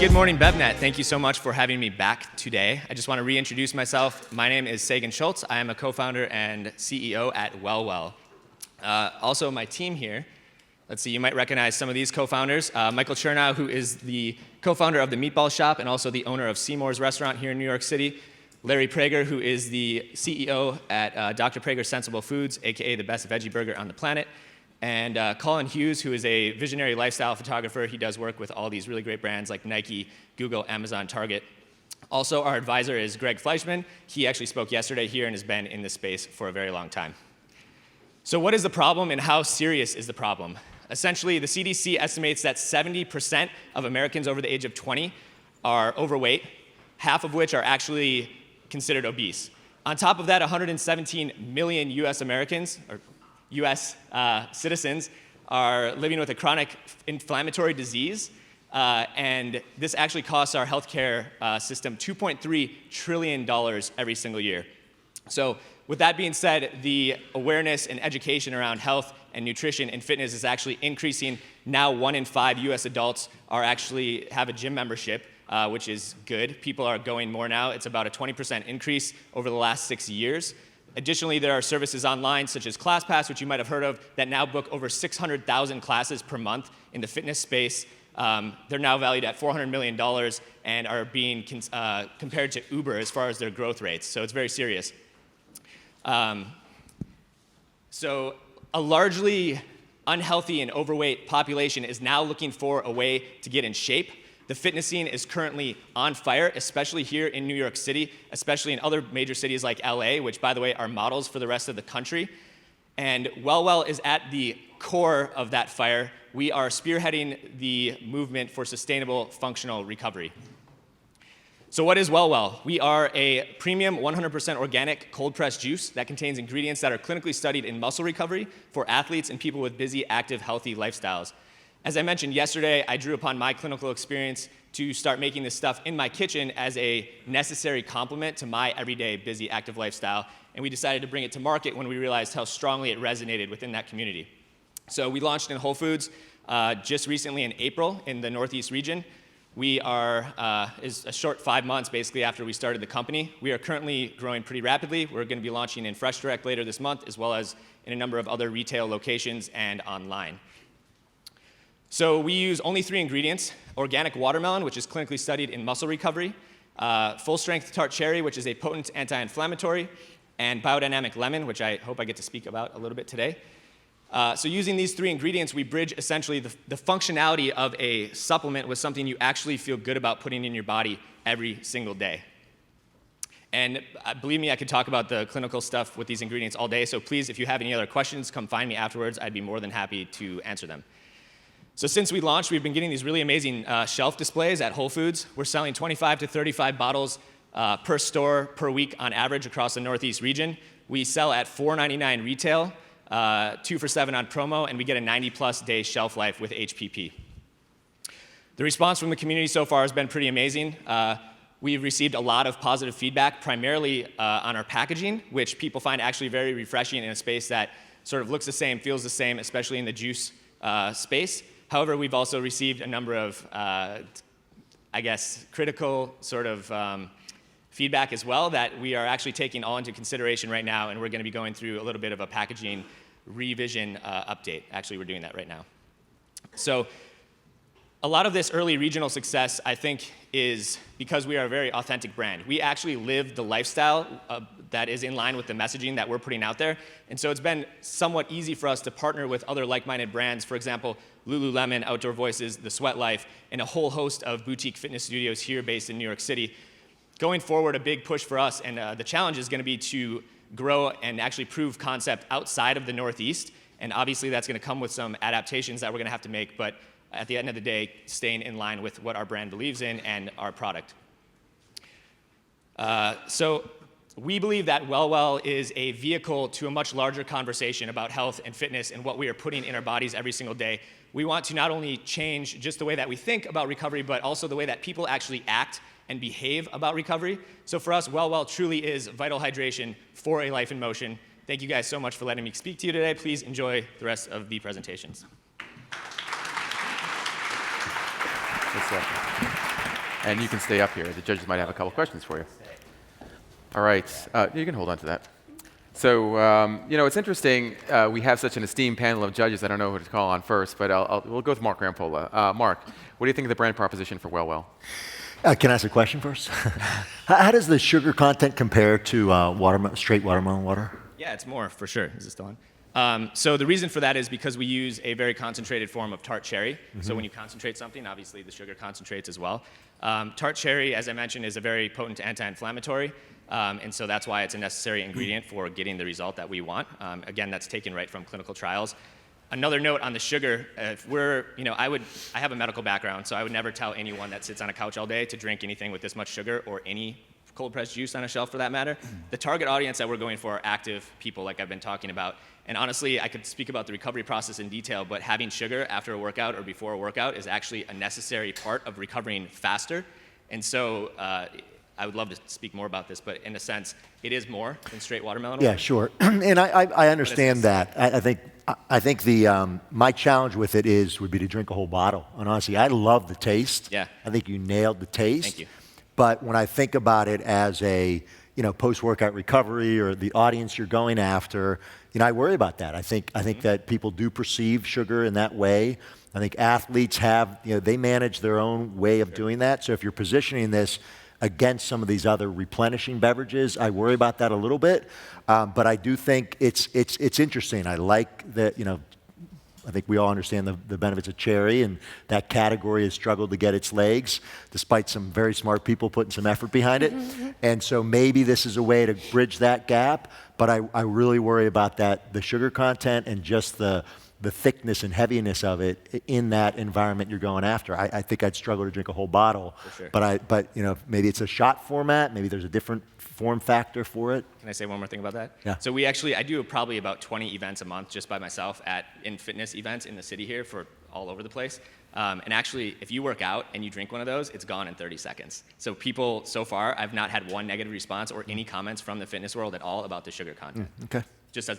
Good morning, BevNet. Thank you so much for having me back today. I just want to reintroduce myself. My name is Sagan Schultz. I am a co-founder and CEO at WellWell. Also, my team here, let's see, you might recognize some of these co-founders. Michael Chernow, who is the co-founder of the Meatball Shop and also the owner of Seymour's Restaurant here in New York City. Larry Prager, who is the CEO at Dr. Prager Sensible Foods, aka the best veggie burger on the planet. And Colin Hughes, who is a visionary lifestyle photographer. He does work with all these really great brands like Nike, Google, Amazon, Target. Also, our advisor is Greg Fleischman. He actually spoke yesterday here and has been in this space for a very long time. So what is the problem and how serious is the problem? Essentially, the CDC estimates that 70% of Americans over the age of 20 are overweight, half of which are actually considered obese. On top of that, 117 million US Americans, or US citizens, are living with a chronic inflammatory disease, and this actually costs our healthcare system $2.3 trillion every single year. So with that being said, the awareness and education around health and nutrition and fitness is actually increasing. Now 1 in 5 US adults actually have a gym membership, which is good. People are going more now. It's about a 20% increase over the last 6 years. Additionally, there are services online such as ClassPass, which you might have heard of, that now book over 600,000 classes per month in the fitness space. They're now valued at $400 million and are being compared to Uber as far as their growth rates. So it's very serious. So a largely unhealthy and overweight population is now looking for a way to get in shape. The fitness scene is currently on fire, especially here in New York City, especially in other major cities like LA, which, by the way, are models for the rest of the country. And WellWell is at the core of that fire. We are spearheading the movement for sustainable functional recovery. So what is WellWell? We are a premium 100% organic cold-pressed juice that contains ingredients that are clinically studied in muscle recovery for athletes and people with busy, active, healthy lifestyles. As I mentioned yesterday, I drew upon my clinical experience to start making this stuff in my kitchen as a necessary complement to my everyday busy, active lifestyle, and we decided to bring it to market when we realized how strongly it resonated within that community. So we launched in Whole Foods just recently in April in the Northeast region. We are, is a short 5 months basically after we started the company. We are currently growing pretty rapidly. We're going to be launching in Fresh Direct later this month, as well as in a number of other retail locations and online. So we use only 3 ingredients: organic watermelon, which is clinically studied in muscle recovery, full-strength tart cherry, which is a potent anti-inflammatory, and biodynamic lemon, which I hope I get to speak about a little bit today. So using these 3 ingredients, we bridge essentially the functionality of a supplement with something you actually feel good about putting in your body every single day. And believe me, I could talk about the clinical stuff with these ingredients all day, so please, if you have any other questions, come find me afterwards. I'd be more than happy to answer them. So since we launched, we've been getting these really amazing shelf displays at Whole Foods. We're selling 25 to 35 bottles per store per week on average across the Northeast region. We sell at $4.99 retail, 2 for $7 on promo, and we get a 90-plus day shelf life with HPP. The response from the community so far has been pretty amazing. We've received a lot of positive feedback, primarily on our packaging, which people find actually very refreshing in a space that sort of looks the same, feels the same, especially in the juice space. However, we've also received a number of, I guess, critical sort of feedback as well that we are actually taking all into consideration right now, and we're going to be going through a little bit of a packaging revision update. Actually, we're doing that right now. So a lot of this early regional success, I think, is because we are a very authentic brand. We actually live the lifestyle that is in line with the messaging that we're putting out there. And so it's been somewhat easy for us to partner with other like-minded brands. For example, Lululemon, Outdoor Voices, The Sweat Life, and a whole host of boutique fitness studios here based in New York City. Going forward, a big push for us, and the challenge is going to be to grow and actually prove concept outside of the Northeast. And obviously, that's going to come with some adaptations that we're going to have to make. But at the end of the day, staying in line with what our brand believes in and our product. So we believe that WellWell is a vehicle to a much larger conversation about health and fitness and what we are putting in our bodies every single day. We want to not only change just the way that we think about recovery, but also the way that people actually act and behave about recovery. So for us, WellWell truly is vital hydration for a life in motion. Thank you guys so much for letting me speak to you today. Please enjoy the rest of the presentations. What's up? And you can stay up here. The judges might have a couple questions for you. All right. You can hold on to that. So, it's interesting. We have such an esteemed panel of judges. I don't know who to call on first, but we'll go with Mark Rampola. Mark, what do you think of the brand proposition for WellWell? Can I ask a question first? How does the sugar content compare to straight watermelon water? Yeah, it's more, for sure. Is this still on? So the reason for that is because we use a very concentrated form of tart cherry. So when you concentrate something, obviously the sugar concentrates as well. Tart cherry, as I mentioned, is a very potent anti-inflammatory. And so that's why it's a necessary ingredient for getting the result that we want. Again, that's taken right from clinical trials. Another note on the sugar, if I have a medical background, so I would never tell anyone that sits on a couch all day to drink anything with this much sugar or any cold pressed juice on a shelf for that matter. The target audience that we're going for are active people like I've been talking about. And honestly, I could speak about the recovery process in detail, but having sugar after a workout or before a workout is actually a necessary part of recovering faster. And so I would love to speak more about this, but in a sense, it is more than straight watermelon water. Yeah, sure. And I understand that. I think my challenge with it would be to drink a whole bottle. And honestly, I love the taste. Yeah. I think you nailed the taste. Thank you. But when I think about it as a post-workout recovery or the audience you're going after, I worry about that. I think that people do perceive sugar in that way. I think athletes they manage their own way of doing that. So if you're positioning this against some of these other replenishing beverages, I worry about that a little bit. But I do think it's interesting. I like that, I think we all understand the benefits of cherry, and that category has struggled to get its legs, despite some very smart people putting some effort behind it. And so maybe this is a way to bridge that gap, but I really worry about the sugar content and just the thickness and heaviness of it in that environment you're going after. I think I'd struggle to drink a whole bottle, for sure. but maybe it's a shot format, maybe there's a different form factor for it. Can I say one more thing about that? Yeah. So I do probably about 20 events a month just by myself in fitness events in the city here for all over the place. And actually, if you work out and you drink one of those, it's gone in 30 seconds. So people, so far, I've not had one negative response or any comments from the fitness world at all about the sugar content. Okay.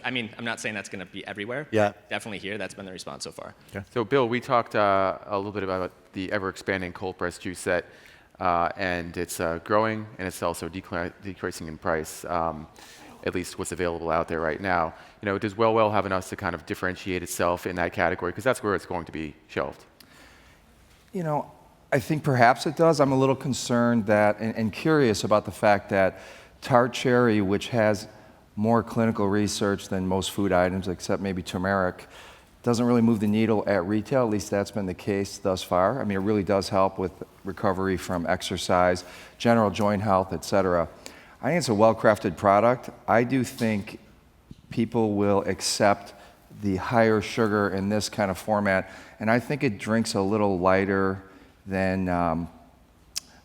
I'm not saying that's going to be everywhere. Yeah. Definitely here, that's been the response so far. Okay. So, Bill, we talked a little bit about the ever-expanding cold-pressed juice set, and it's growing, and it's also decreasing in price, at least what's available out there right now. Does WellWell have enough to kind of differentiate itself in that category? Because that's where it's going to be shelved. I think perhaps it does. I'm a little concerned that, and curious about the fact that tart cherry, which has more clinical research than most food items, except maybe turmeric, doesn't really move the needle at retail. At least that's been the case thus far. I mean, it really does help with recovery from exercise, general joint health, et cetera. I think it's a well-crafted product. I do think people will accept the higher sugar in this kind of format, and I think it drinks a little lighter than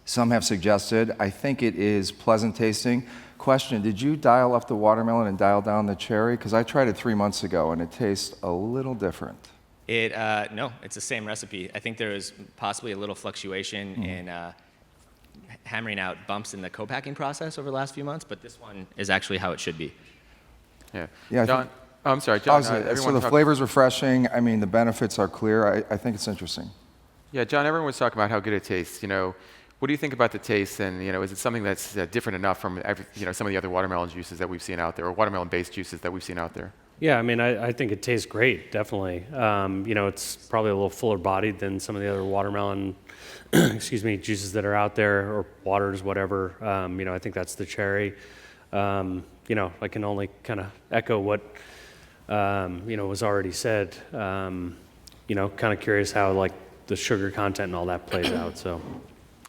some have suggested. I think it is pleasant tasting. Question, did you dial up the watermelon and dial down the cherry? Because I tried it 3 months ago, and it tastes a little different. No, it's the same recipe. I think there is possibly a little fluctuation in hammering out bumps in the co-packing process over the last few months, but this one is actually how it should be. Yeah. John, I'm sorry, John. So the flavor's refreshing. I mean, the benefits are clear. I think it's interesting. Yeah, John, everyone was talking about how good it tastes. What do you think about the taste? And is it something that's different enough from some of the other watermelon juices that we've seen out there, or watermelon-based juices that we've seen out there? Yeah, I mean, I think it tastes great, definitely. It's probably a little fuller bodied than some of the other watermelon, juices that are out there, or waters, whatever. I think that's the cherry. I can only kind of echo what, was already said. Kind of curious how, the sugar content and all that plays out, so.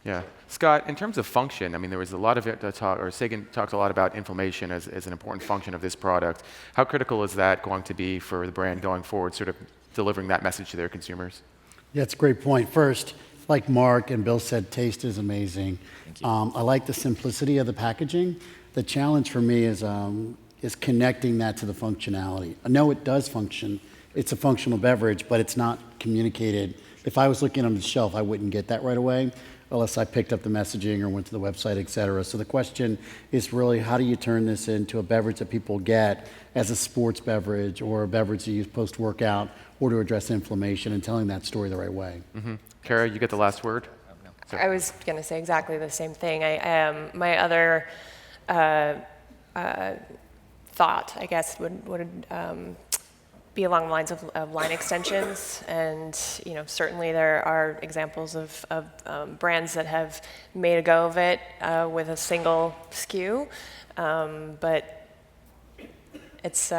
Yeah. Scott, in terms of function, there was a lot of talk, or Sagan talked a lot about inflammation as an important function of this product. How critical is that going to be for the brand going forward, sort of delivering that message to their consumers? Yeah, it's a great point. First, like Mark and Bill said, taste is amazing. Thank you. I like the simplicity of the packaging. The challenge for me is connecting that to the functionality. I know it does function. It's a functional beverage, but it's not communicated. If I was looking on the shelf, I wouldn't get that right away, unless I picked up the messaging or went to the website, et cetera. So the question is really, how do you turn this into a beverage that people get as a sports beverage, or a beverage to use post-workout, or to address inflammation, and telling that story the right way? Kara, you get the last word. I was going to say exactly the same thing. My other thought, I guess, would be along the lines of line extensions, and certainly there are examples of brands that have made a go of it with a single SKU, but it's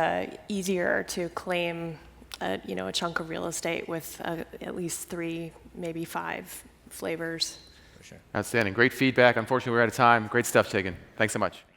easier to claim a chunk of real estate with at least 3, maybe 5 flavors. Outstanding. Great feedback. Unfortunately, we're out of time. Great stuff, Tegan. Thanks so much.